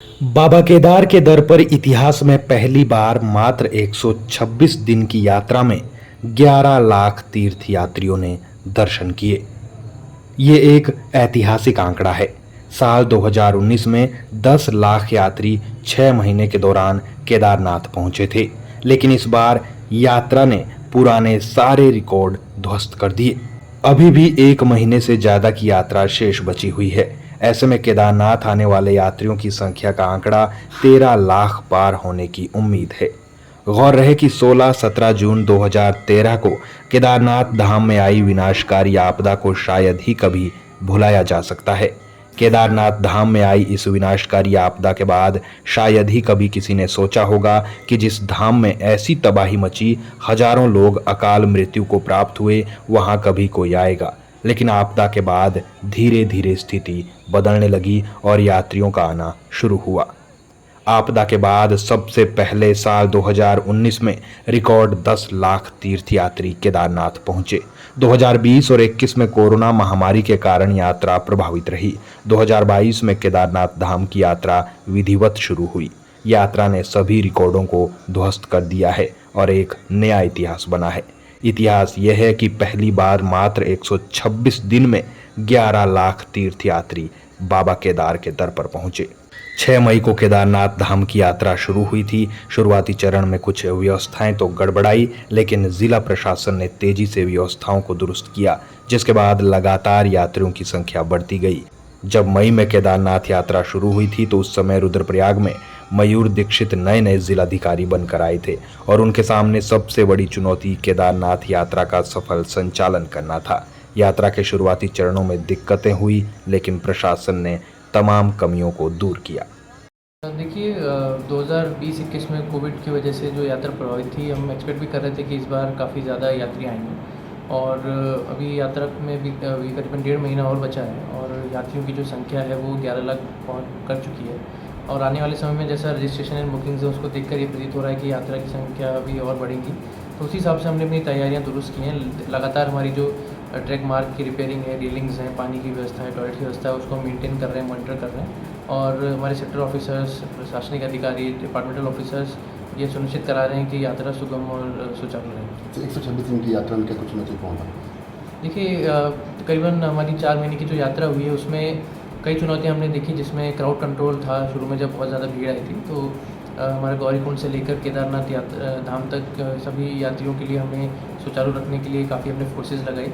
बाबा केदार के दर पर इतिहास में पहली बार मात्र 126 दिन की यात्रा में 11 लाख तीर्थयात्रियों ने दर्शन किए। ये एक ऐतिहासिक आंकड़ा है। साल 2019 में 10 लाख यात्री 6 महीने के दौरान केदारनाथ पहुंचे थे, लेकिन इस बार यात्रा ने पुराने सारे रिकॉर्ड ध्वस्त कर दिए। अभी भी 1 महीने से ज्यादा की यात्रा शेष बची हुई है। ऐसे में केदारनाथ आने वाले यात्रियों की संख्या का आंकड़ा 13 लाख पार होने की उम्मीद है। गौर रहे कि 16-17 जून 2013 को केदारनाथ धाम में आई विनाशकारी आपदा को शायद ही कभी भुलाया जा सकता है। केदारनाथ धाम में आई इस विनाशकारी आपदा के बाद शायद ही कभी किसी ने सोचा होगा कि जिस धाम में ऐसी तबाही मची, हजारों लोग अकाल मृत्यु को प्राप्त हुए, वहां कभी कोई आएगा। लेकिन आपदा के बाद धीरे धीरे स्थिति बदलने लगी और यात्रियों का आना शुरू हुआ। आपदा के बाद सबसे पहले साल 2019 में रिकॉर्ड 10 लाख तीर्थयात्री केदारनाथ पहुंचे। 2020 और 21 में कोरोना महामारी के कारण यात्रा प्रभावित रही। 2022 में केदारनाथ धाम की यात्रा विधिवत शुरू हुई। यात्रा ने सभी रिकॉर्डों को ध्वस्त कर दिया है और एक नया इतिहास बना है। इतिहास यह है कि पहली बार मात्र 126 दिन में 11 लाख तीर्थयात्री बाबा केदार के दर पर पहुंचे। 6 मई को केदारनाथ धाम की यात्रा शुरू हुई थी। शुरुआती चरण में कुछ व्यवस्थाएं तो गड़बड़ाई, लेकिन जिला प्रशासन ने तेजी से व्यवस्थाओं को दुरुस्त किया, जिसके बाद लगातार यात्रियों की संख्या बढ़ती गई। जब मई में केदारनाथ यात्रा शुरू हुई थी तो उस समय रुद्रप्रयाग में मयूर दीक्षित नए नए जिलाधिकारी बनकर आए थे और उनके सामने सबसे बड़ी चुनौती केदारनाथ यात्रा का सफल संचालन करना था। यात्रा के शुरुआती चरणों में दिक्कतें हुई, लेकिन प्रशासन ने तमाम कमियों को दूर किया। देखिए 2020-21 में कोविड की वजह से जो यात्रा प्रभावित थी, हम एक्सपेक्ट भी कर रहे थे कि इस बार काफ़ी ज़्यादा यात्री आएंगे और अभी यात्रा में भी करीबन 1.5 महीना और बचा है और यात्रियों की जो संख्या है वो 11 लाख पहुँच कर चुकी है। और आने वाले समय में जैसा रजिस्ट्रेशन एंड बुकिंग्स है उसको देखकर ये प्रतीत हो रहा है कि यात्रा की संख्या अभी और बढ़ेगी। तो उसी हिसाब से हमने अपनी तैयारियां दुरुस्त की हैं। लगातार हमारी जो ट्रैक मार्ग की रिपेयरिंग है, रेलिंग्स हैं, पानी की व्यवस्था है, टॉयलेट की व्यवस्था है, उसको मेंटेन कर रहे हैं, मॉनिटर कर रहे हैं। और हमारे सेक्टर ऑफिसर्स, प्रशासनिक अधिकारी, डिपार्टमेंटल ऑफिसर्स ये सुनिश्चित करा रहे हैं कि यात्रा सुगम और सुचारू रहे। 126 दिन की यात्रा में क्या कुछ चुनौती पहुँचा? देखिए तकरीबन हमारी 4 महीने की जो यात्रा हुई है उसमें कई चुनौतियां हमने देखी, जिसमें क्राउड कंट्रोल था। शुरू में जब बहुत ज़्यादा भीड़ आई थी तो हमारे गौरीकुंड से लेकर केदारनाथ धाम तक सभी यात्रियों के लिए हमें सुचारू रखने के लिए काफ़ी हमने फोर्सेस लगाई।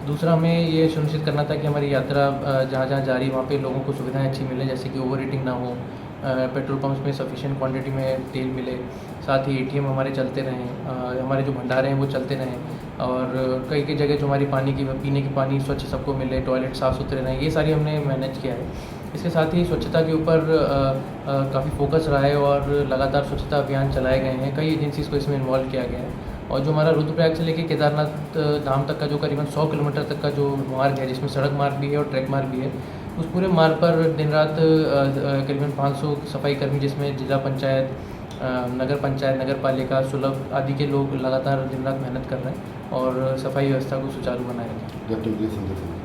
दूसरा, हमें ये सुनिश्चित करना था कि हमारी यात्रा जहाँ जहाँ जा रही है वहाँ पे लोगों को सुविधाएं अच्छी मिलें, जैसे कि ओवर हीटिंग ना हो, पेट्रोल पंप्स में सफिशिएंट क्वांटिटी में तेल मिले, साथ ही एटीएम हमारे चलते रहें, हमारे जो भंडारे हैं वो चलते रहें और कई कई जगह जो हमारी पानी की पीने की पानी स्वच्छ सबको मिले, टॉयलेट साफ़ सुथरे रहें, ये सारी हमने मैनेज किया है। इसके साथ ही स्वच्छता के ऊपर काफ़ी फोकस रहा है और लगातार स्वच्छता अभियान चलाए गए हैं। कई एजेंसीज़ को इसमें इन्वॉल्व किया गया है और जो हमारा रुद्रप्रयाग से लेकर केदारनाथ धाम तक का जो करीबन 100 किलोमीटर तक का जो मार्ग है, जिसमें सड़क मार्ग भी है और ट्रैक मार्ग भी है, उस पूरे मार्ग पर दिन रात करीबन 500 सफाई कर्मी, जिसमें जिला पंचायत, नगर पंचायत, नगर पालिका, सुलभ आदि के लोग लगातार दिन रात मेहनत कर रहे हैं और सफाई व्यवस्था को सुचारू बनाए रखें।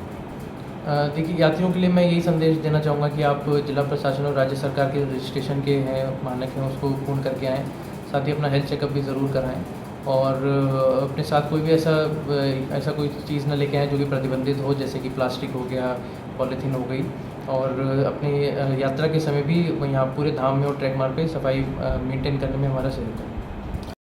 देखिए यात्रियों के लिए मैं यही संदेश देना चाहूँगा कि आप जिला प्रशासन और राज्य सरकार के रजिस्ट्रेशन के हैं मानक हैं उसको पूर्ण करके आएँ। साथ ही अपना हेल्थ चेकअप भी ज़रूर कराएँ और अपने साथ कोई भी ऐसा कोई चीज़ न लेके आएँ जो कि प्रतिबंधित हो, जैसे कि प्लास्टिक हो गया, पॉलीथीन हो गई। और अपनी यात्रा के समय भी यहाँ पूरे धाम में और ट्रैक मार्ग पे सफाई मेंटेन करने में हमारा सहयोग करें।